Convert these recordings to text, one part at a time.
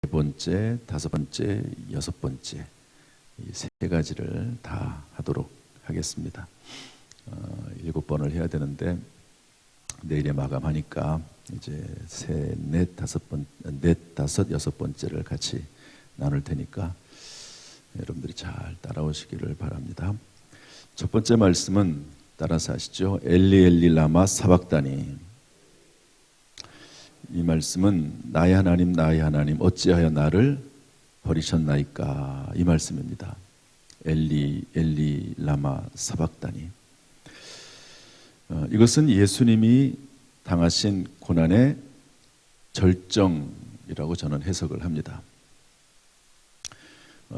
번째, 다섯 번째, 여섯 번째 이 세 가지를 다 하도록 하겠습니다. 7번을 해야 되는데 내일에 마감하니까 이제 넷, 다섯, 여섯 번째를 같이 나눌 테니까 여러분들이 잘 따라오시기를 바랍니다. 첫 번째 말씀은 따라서 하시죠. 엘리 엘리 라마 사박다니. 이 말씀은 나의 하나님 어찌하여 나를 버리셨나이까, 이 말씀입니다. 엘리 엘리 라마 사박다니. 이것은 예수님이 당하신 고난의 절정이라고 저는 해석을 합니다.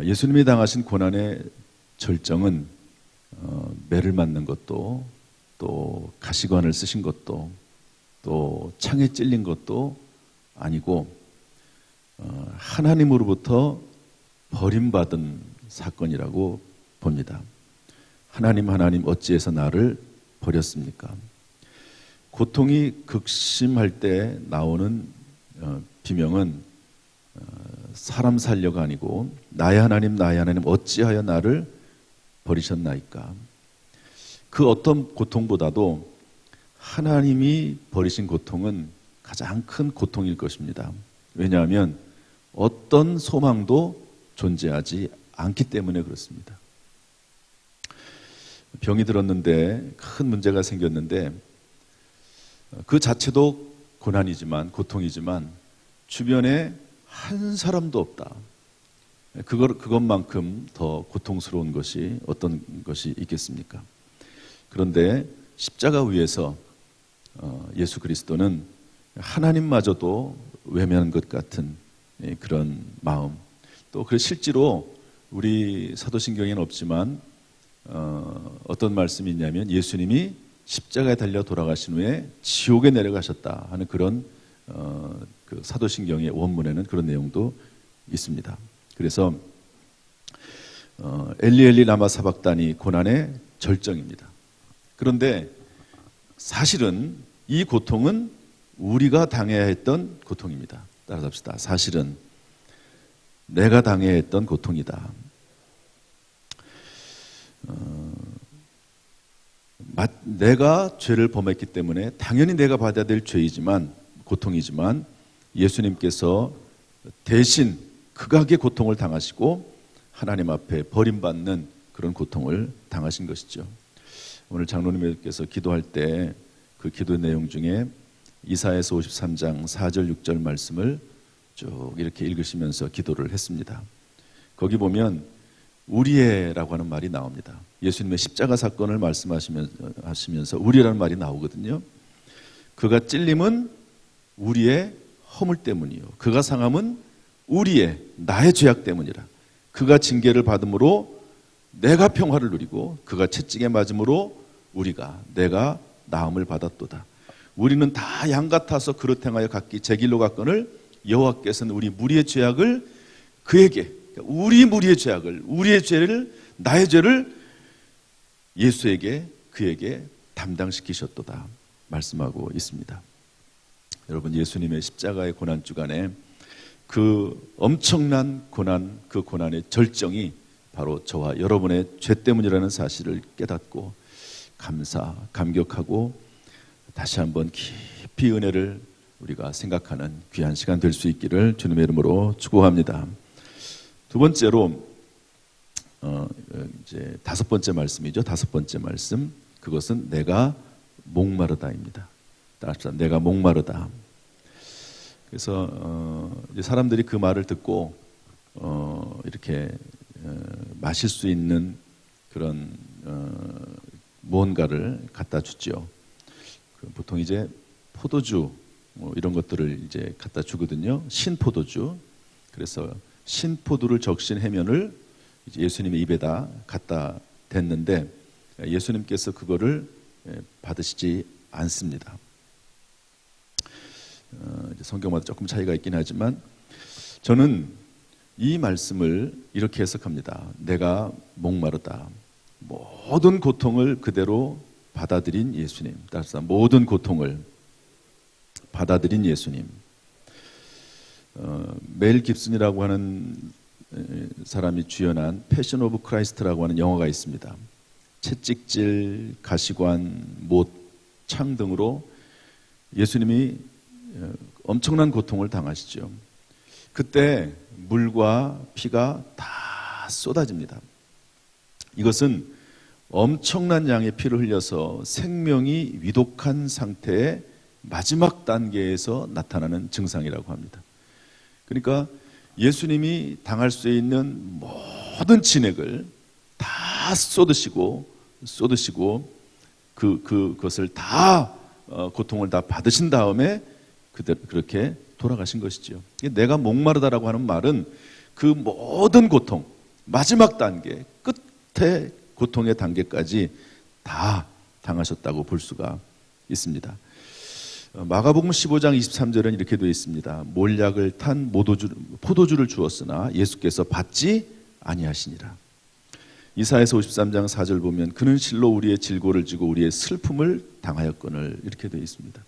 예수님이 당하신 고난의 절정은 매를 맞는 것도, 또 가시관을 쓰신 것도, 또 창에 찔린 것도 아니고 하나님으로부터 버림받은 사건이라고 봅니다. 하나님 어찌해서 나를 버렸습니까? 고통이 극심할 때 나오는 비명은 사람 살려가 아니고 나의 하나님 어찌하여 나를 버리셨나이까. 그 어떤 고통보다도 하나님이 버리신 고통은 가장 큰 고통일 것입니다. 왜냐하면 어떤 소망도 존재하지 않기 때문에 그렇습니다. 병이 들었는데, 큰 문제가 생겼는데 그 자체도 고난이지만, 고통이지만 주변에 한 사람도 없다. 그것만큼 더 고통스러운 것이 어떤 것이 있겠습니까? 그런데 십자가 위에서 예수 그리스도는 하나님마저도 외면한 것 같은 그런 마음, 또 그 실제로 우리 사도신경에는 없지만 어떤 말씀이 있냐면 예수님이 십자가에 달려 돌아가신 후에 지옥에 내려가셨다 하는 그런 그 사도신경의 원문에는 그런 내용도 있습니다. 그래서 엘리 엘리 라마 사박다니, 고난의 절정입니다. 그런데 사실은 이 고통은 우리가 당해야 했던 고통입니다. 따라서 합시다. 사실은 내가 당해야 했던 고통이다. 내가 죄를 범했기 때문에 당연히 내가 받아야 될 죄이지만, 고통이지만 예수님께서 대신 극악의 고통을 당하시고 하나님 앞에 버림받는 그런 고통을 당하신 것이죠. 오늘 장로님께서 기도할 때 그 기도 내용 중에 이사야서 53장 4절 6절 말씀을 쭉 이렇게 읽으시면서 기도를 했습니다. 거기 보면 우리의라고 하는 말이 나옵니다. 예수님의 십자가 사건을 말씀하시면서 우리라는 말이 나오거든요. 그가 찔림은 우리의 허물 때문이요, 그가 상함은 우리의, 나의 죄악 때문이라. 그가 징계를 받음으로 내가 평화를 누리고 그가 채찍에 맞음으로 내가 나음을 받았도다. 우리는 다 양 같아서 그릇 행하여 각기 제 길로 갔거늘 여호와께서는 우리 무리의 죄악을 그에게, 우리 무리의 죄악을, 우리의 죄를, 나의 죄를 예수에게, 그에게 담당시키셨도다 말씀하고 있습니다. 여러분, 예수님의 십자가의 고난 주간에 그 엄청난 고난, 그 고난의 절정이 바로 저와 여러분의 죄 때문이라는 사실을 깨닫고 감격하고 다시 한번 깊이 은혜를 우리가 생각하는 귀한 시간 될 수 있기를 주님의 이름으로 축복합니다. 두 번째로 이제 다섯 번째 말씀이죠. 다섯 번째 말씀, 그것은 내가 목마르다입니다. 따라합시다. 내가 목마르다. 그래서 이제 사람들이 그 말을 듣고 이렇게 마실 수 있는 그런 무언가를 갖다 주죠. 보통 이제 포도주 이런 것들을 이제 갖다 주거든요. 신포도주. 그래서 신포도를 적신 해면을 이제 예수님의 입에다 갖다 댔는데 예수님께서 그거를 받으시지 않습니다. 이제 성경마다 조금 차이가 있긴 하지만 저는 이 말씀을 이렇게 해석합니다. 내가 목마르다. 모든 고통을 그대로 받아들인 예수님. 따라서 모든 고통을 받아들인 예수님. 멜 깁슨이라고 하는 사람이 주연한 패션 오브 크라이스트라고 하는 영화가 있습니다. 채찍질, 가시관, 못, 창 등으로 예수님이 엄청난 고통을 당하시죠. 그때 물과 피가 다 쏟아집니다. 이것은 엄청난 양의 피를 흘려서 생명이 위독한 상태의 마지막 단계에서 나타나는 증상이라고 합니다. 그러니까 예수님이 당할 수 있는 모든 진액을 다 쏟으시고 그것을 다 고통을 다 받으신 다음에 그렇게 돌아가신 것이죠. 내가 목마르다라고 하는 말은 그 모든 고통, 마지막 단계, 끝에 고통의 단계까지 다 당하셨다고 볼 수가 있습니다. 마가복음 15장 23절은 이렇게 되어 있습니다. 몰약을 탄 포도주를 주었으나 예수께서 받지 아니하시니라. 이사야서 53장 4절 보면 그는 실로 우리의 질고를 지고 우리의 슬픔을 당하였거늘 이렇게 되어 있습니다.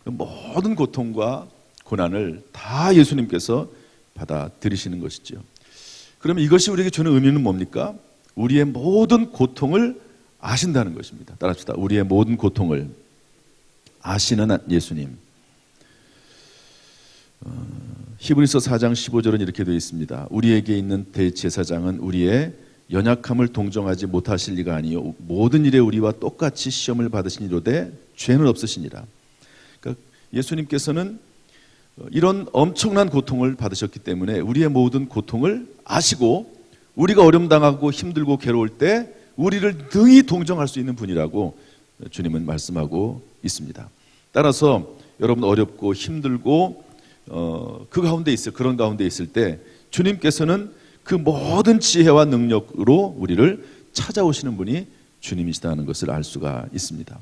모든 고통과 고난을 다 예수님께서 받아들이시는 것이죠. 그러면 이것이 우리에게 주는 의미는 뭡니까? 우리의 모든 고통을 아신다는 것입니다. 따라합시다. 우리의 모든 고통을 아시는 예수님. 히브리서 4장 15절은 이렇게 되어 있습니다. 우리에게 있는 대제사장은 우리의 연약함을 동정하지 못하실 리가 아니요 모든 일에 우리와 똑같이 시험을 받으시니로되 죄는 없으시니라. 그러니까 예수님께서는 이런 엄청난 고통을 받으셨기 때문에 우리의 모든 고통을 아시고 우리가 어려움당하고 힘들고 괴로울 때 우리를 능히 동정할 수 있는 분이라고 주님은 말씀하고 있습니다. 따라서 여러분 어렵고 힘들고 그런 가운데 있을 때 주님께서는 그 모든 지혜와 능력으로 우리를 찾아오시는 분이 주님이시다는 것을 알 수가 있습니다.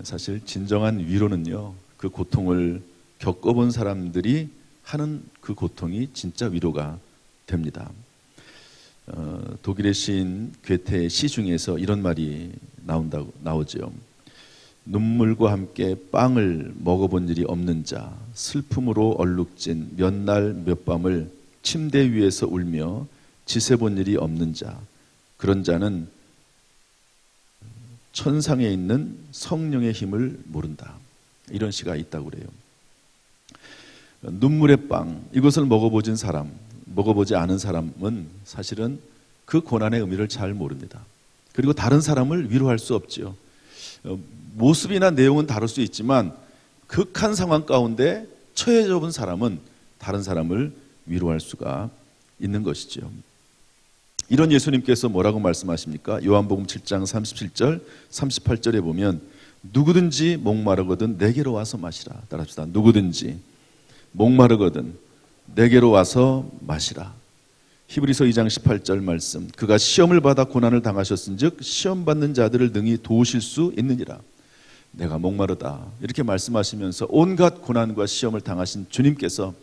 사실 진정한 위로는요, 그 고통을 겪어본 사람들이 하는 그 고통이 진짜 위로가 됩니다. 독일의 시인 괴테의 시 중에서 이런 말이 나오죠. 눈물과 함께 빵을 먹어본 일이 없는 자, 슬픔으로 얼룩진 몇 날 몇 밤을 침대 위에서 울며 지새본 일이 없는 자, 그런 자는 천상에 있는 성령의 힘을 모른다. 이런 시가 있다고 그래요. 눈물의 빵, 이것을 먹어보지 않은 사람은 사실은 그 고난의 의미를 잘 모릅니다. 그리고 다른 사람을 위로할 수 없지요. 모습이나 내용은 다를 수 있지만 극한 상황 가운데 처해져 본 사람은 다른 사람을 위로할 수가 있는 것이죠. 이런 예수님께서 뭐라고 말씀하십니까? 요한복음 7장 37절 38절에 보면 누구든지 목마르거든 내게로 와서 마시라. 따라합시다. 누구든지 목마르거든 내게로 와서 마시라. 히브리서 2장 18절 말씀, 그가 시험을 받아 고난을 당하셨은즉 시험 받는 자들을 능히 도우실 수 있느니라. 내가 목마르다 이렇게 말씀하시면서 온갖 고난과 시험을 당하신 주님께서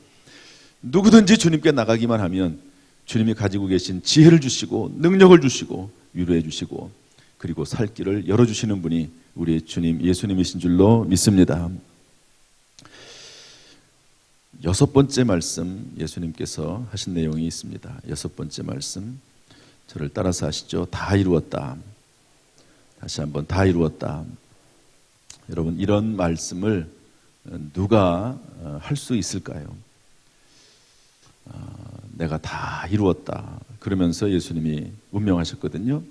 누구든지 주님께 나가기만 하면 주님이 가지고 계신 지혜를 주시고 능력을 주시고 위로해 주시고 그리고 살 길을 열어주시는 분이 우리의 주님 예수님이신 줄로 믿습니다. 여섯 번째 말씀, 예수님께서 하신 내용이 있습니다. 여섯 번째 말씀, 저를 따라서 하시죠. 다 이루었다. 다시 한번 다 이루었다. 여러분, 이런 말씀을 누가 할 수 있을까요? 내가 다 이루었다. 그러면서 예수님이 운명하셨거든요.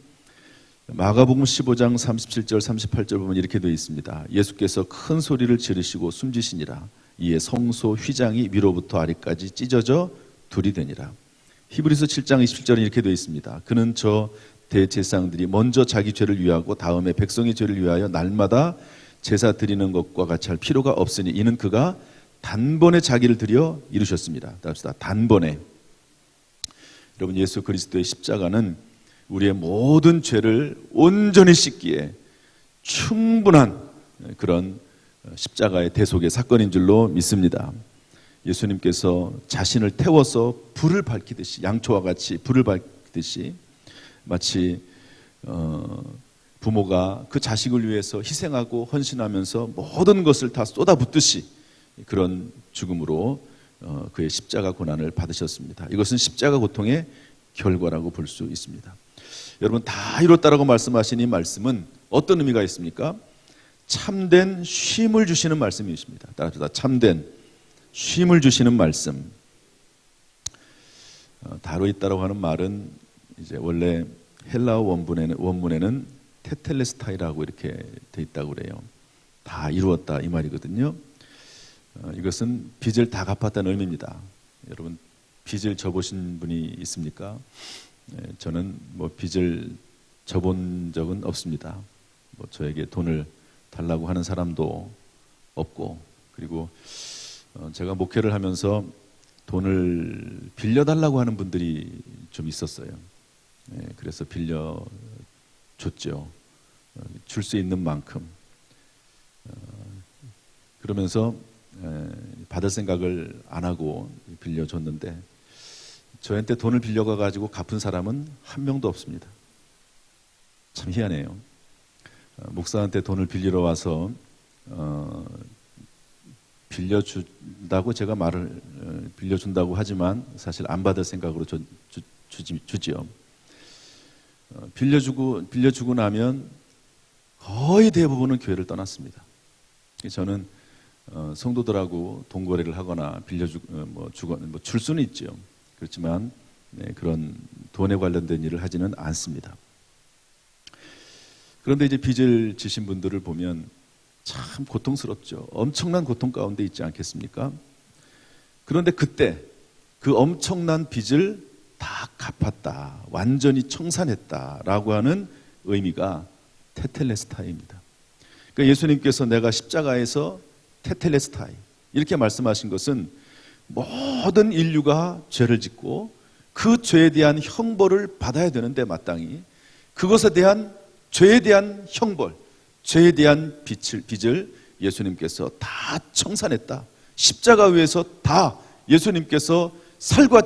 마가복음 15장 37절 38절 보면 이렇게 되어 있습니다. 예수께서 큰 소리를 지르시고 숨지시니라. 이에 성소 휘장이 위로부터 아래까지 찢어져 둘이 되니라. 히브리서 7장 27절은 이렇게 되어 있습니다. 그는 저 대제사장들이 먼저 자기 죄를 위하고 다음에 백성의 죄를 위하여 날마다 제사 드리는 것과 같이 할 필요가 없으니 이는 그가 단번에 자기를 드려 이루셨습니다. 따라합시다. 단번에. 여러분, 예수 그리스도의 십자가는 우리의 모든 죄를 온전히 씻기에 충분한 그런 십자가의 대속의 사건인 줄로 믿습니다. 예수님께서 자신을 태워서 불을 밝히듯이, 양초와 같이 불을 밝히듯이 마치 부모가 그 자식을 위해서 희생하고 헌신하면서 모든 것을 다 쏟아붓듯이 그런 죽음으로 그의 십자가 고난을 받으셨습니다. 이것은 십자가 고통의 결과라고 볼 수 있습니다. 여러분, 다 이뤘다라고 말씀하신 이 말씀은 어떤 의미가 있습니까? 참된 쉼을 주시는 말씀이십니다. 따라서 참된 쉼을 주시는 말씀. 다로 있다라고 하는 말은 이제 원래 헬라어 원문에는 테텔레스타이라고 이렇게 돼 있다고 그래요. 다 이루었다 이 말이거든요. 이것은 빚을 다 갚았다는 의미입니다. 여러분, 빚을 져보신 분이 있습니까? 저는 빚을 져본 적은 없습니다. 저에게 돈을 달라고 하는 사람도 없고, 그리고 제가 목회를 하면서 돈을 빌려달라고 하는 분들이 좀 있었어요. 그래서 빌려줬죠. 줄 수 있는 만큼. 그러면서 받을 생각을 안 하고 빌려줬는데, 저한테 돈을 빌려가가지고 갚은 사람은 한 명도 없습니다. 참 희한해요. 목사한테 돈을 빌리러 와서 빌려준다고 제가 빌려준다고 하지만 사실 안 받을 생각으로 주지요. 빌려주고 나면 거의 대부분은 교회를 떠났습니다. 저는 성도들하고 돈거래를 하거나 줄 수는 있죠. 그렇지만 그런 돈에 관련된 일을 하지는 않습니다. 그런데 이제 빚을 지신 분들을 보면 참 고통스럽죠. 엄청난 고통 가운데 있지 않겠습니까? 그런데 그때 그 엄청난 빚을 다 갚았다, 완전히 청산했다라고 하는 의미가 테텔레스타이입니다. 그러니까 예수님께서 내가 십자가에서 테텔레스타이 이렇게 말씀하신 것은 모든 인류가 죄를 짓고 그 죄에 대한 형벌을 받아야 되는데, 마땅히 그것에 대한 죄에 대한 형벌, 죄에 대한 빚을 예수님께서 다 청산했다. 십자가 위에서 다 예수님께서 살과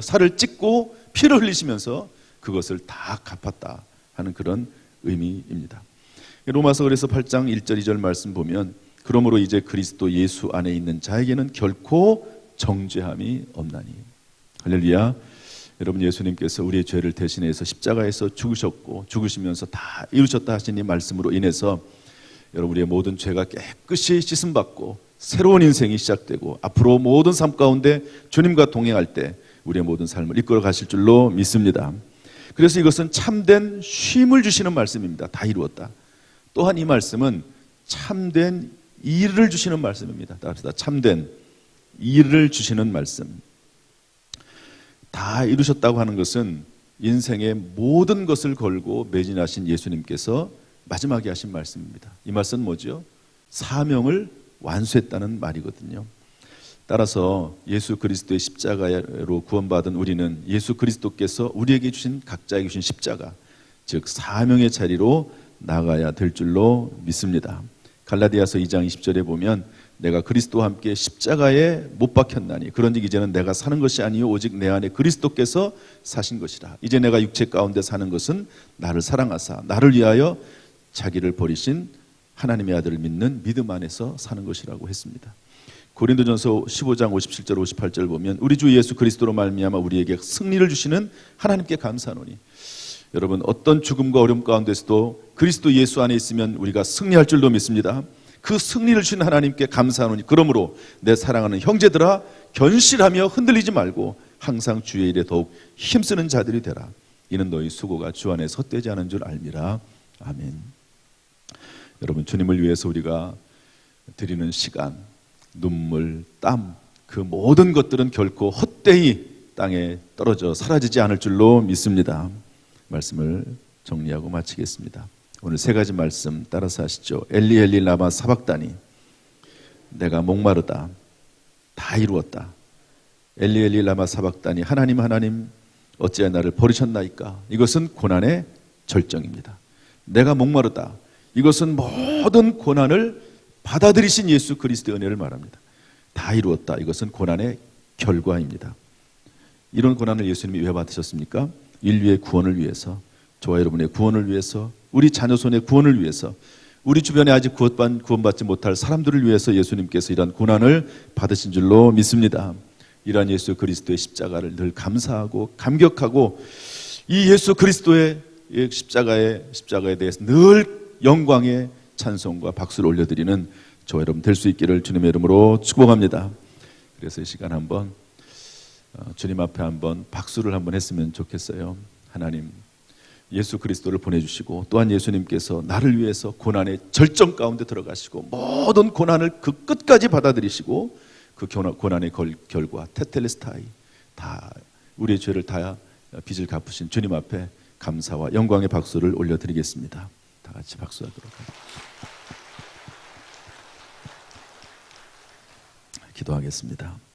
살을 찢고 피를 흘리시면서 그것을 다 갚았다 하는 그런 의미입니다. 로마서 그래서 8장 1절 2절 말씀 보면, 그러므로 이제 그리스도 예수 안에 있는 자에게는 결코 정죄함이 없나니. 할렐루야. 여러분, 예수님께서 우리의 죄를 대신해서 십자가에서 죽으셨고, 죽으시면서 다 이루셨다 하신 이 말씀으로 인해서 여러분, 우리의 모든 죄가 깨끗이 씻음받고 새로운 인생이 시작되고, 앞으로 모든 삶 가운데 주님과 동행할 때 우리의 모든 삶을 이끌어 가실 줄로 믿습니다. 그래서 이것은 참된 쉼을 주시는 말씀입니다. 다 이루었다. 또한 이 말씀은 참된 일을 주시는 말씀입니다. 따라서 참된 일을 주시는 말씀. 다 이루셨다고 하는 것은 인생의 모든 것을 걸고 매진하신 예수님께서 마지막에 하신 말씀입니다. 이 말씀은 뭐죠? 사명을 완수했다는 말이거든요. 따라서 예수 그리스도의 십자가로 구원받은 우리는 예수 그리스도께서 우리에게 주신, 각자에게 주신 십자가, 즉 사명의 자리로 나가야 될 줄로 믿습니다. 갈라디아서 2장 20절에 보면, 내가 그리스도와 함께 십자가에 못 박혔나니 그런즉 이제는 내가 사는 것이 아니요 오직 내 안에 그리스도께서 사신 것이라. 이제 내가 육체 가운데 사는 것은 나를 사랑하사 나를 위하여 자기를 버리신 하나님의 아들을 믿는 믿음 안에서 사는 것이라고 했습니다. 고린도전서 15장 57절 58절 보면, 우리 주 예수 그리스도로 말미암아 우리에게 승리를 주시는 하나님께 감사하노니. 여러분, 어떤 죽음과 어려움 가운데서도 그리스도 예수 안에 있으면 우리가 승리할 줄로 믿습니다. 그 승리를 주신 하나님께 감사하노니, 그러므로 내 사랑하는 형제들아 견실하며 흔들리지 말고 항상 주의 일에 더욱 힘쓰는 자들이 되라. 이는 너희 수고가 주 안에 헛되지 않은 줄 알미라. 아멘. 여러분, 주님을 위해서 우리가 드리는 시간, 눈물, 땀, 그 모든 것들은 결코 헛되이 땅에 떨어져 사라지지 않을 줄로 믿습니다. 말씀을 정리하고 마치겠습니다. 오늘 세 가지 말씀 따라서 하시죠. 엘리 엘리 라마 사박다니. 내가 목마르다. 다 이루었다. 엘리 엘리 라마 사박다니. 하나님 하나님 어찌하여 나를 버리셨나이까. 이것은 고난의 절정입니다. 내가 목마르다. 이것은 모든 고난을 받아들이신 예수 그리스도의 은혜를 말합니다. 다 이루었다. 이것은 고난의 결과입니다. 이런 고난을 예수님이 왜 받으셨습니까? 인류의 구원을 위해서, 저와 여러분의 구원을 위해서, 우리 자녀손의 구원을 위해서, 우리 주변에 아직 구원받지 못할 사람들을 위해서 예수님께서 이러한 고난을 받으신 줄로 믿습니다. 이러한 예수 그리스도의 십자가를 늘 감사하고 감격하고 이 예수 그리스도의 십자가에 대해서 늘 영광의 찬송과 박수를 올려드리는 저와 여러분 될 수 있기를 주님의 이름으로 축복합니다. 그래서 이 시간 한번 주님 앞에 한번 박수를 한번 했으면 좋겠어요. 하나님, 예수 그리스도를 보내주시고 또한 예수님께서 나를 위해서 고난의 절정 가운데 들어가시고 모든 고난을 그 끝까지 받아들이시고 그 고난의 결과 테텔레스타이 다 우리의 죄를 다 빚을 갚으신 주님 앞에 감사와 영광의 박수를 올려드리겠습니다. 다 같이 박수하도록 하겠습니다. 기도하겠습니다.